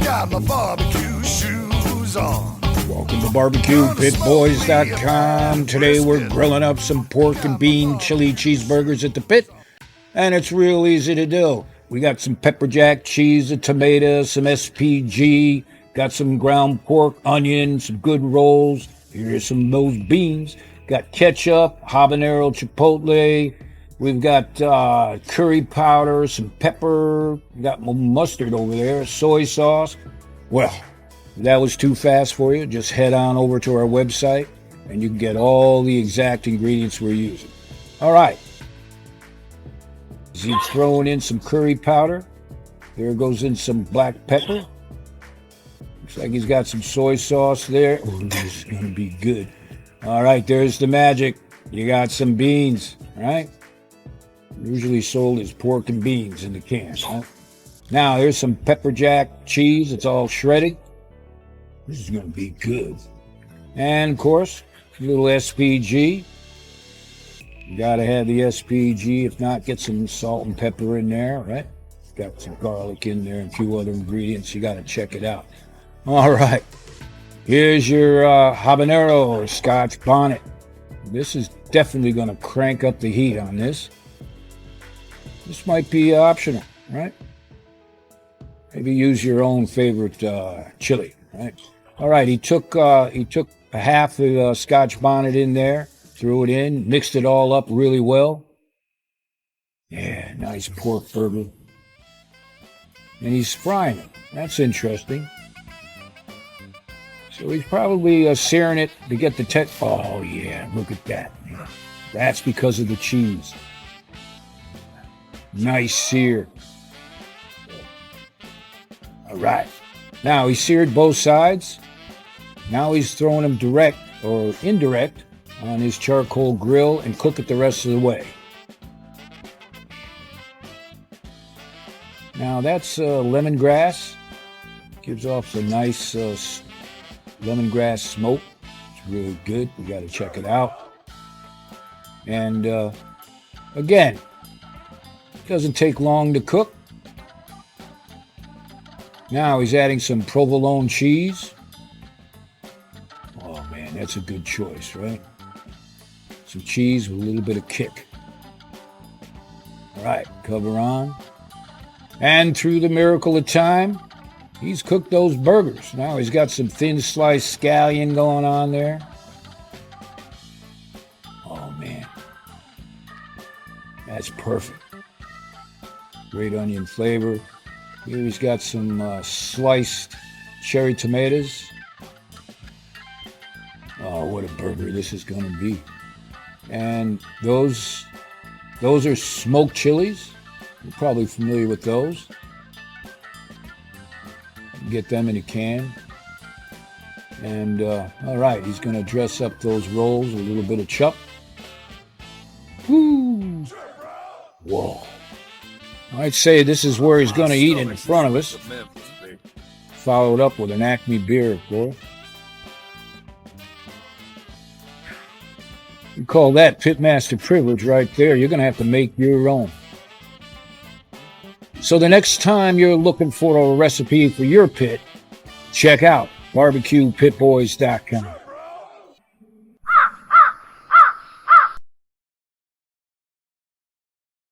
got my barbecue shoes on. Welcome to BBQPitBoys.com. Today we're grilling up some pork and bean chili cheeseburgers at the pit, and it's real easy to do. We got some pepper jack cheese, a tomato, some SPG, got some ground pork, onion, some good rolls. Here's some of those beans. Got ketchup, habanero chipotle. We've got curry powder, some pepper. We got mustard over there, soy sauce. Well, if that was too fast for you, just head on over to our website and you can get all the exact ingredients we're using. All right. He's throwing in some curry powder. There goes in some black pepper. Looks like he's got some soy sauce there. Oh, this is going to be good. All right, there's the magic. You got some beans, all right? Usually sold as pork and beans in the can. Right? Now, here's some pepper jack cheese. It's all shredded. This is going to be good. And, of course, a little SPG. You got to have the SPG. If not, get some salt and pepper in there, right? Got some garlic in there and a few other ingredients. You got to check it out. All right. Here's your habanero or Scotch bonnet. This is definitely going to crank up the heat on this. This might be optional, right? Maybe use your own favorite chili, right? All right, he took a half of Scotch bonnet in there, threw it in, mixed it all up really well. Yeah, nice pork burger. And he's frying it. That's interesting. So he's probably searing it to get the Oh, yeah, look at that. That's because of the cheese. Nice sear. All right. Now, he seared both sides. Now he's throwing them direct or indirect on his charcoal grill and cook it the rest of the way. Now, that's lemongrass. Gives off a nice lemongrass smoke. It's really good. You got to check it out. And again, it doesn't take long to cook. Now he's adding some provolone cheese. Oh man, that's a good choice, right? Some cheese with a little bit of kick. All right, cover on. And through the miracle of time, he's cooked those burgers. Now he's got some thin sliced scallion going on there. Oh man, that's perfect. Great onion flavor. Here he's got some sliced cherry tomatoes. Oh, what a burger this is going to be. And those are smoked chilies. You're probably familiar with those. Get them in a can. And, all right, he's going to dress up those rolls with a little bit of chuck. Woo! Whoa. I'd say this is where he's going to eat in front of us. Followed up with an Acme beer, of course. You call that pitmaster privilege right there. You're going to have to make your own. So the next time you're looking for a recipe for your pit, check out BBQPitBoys.com.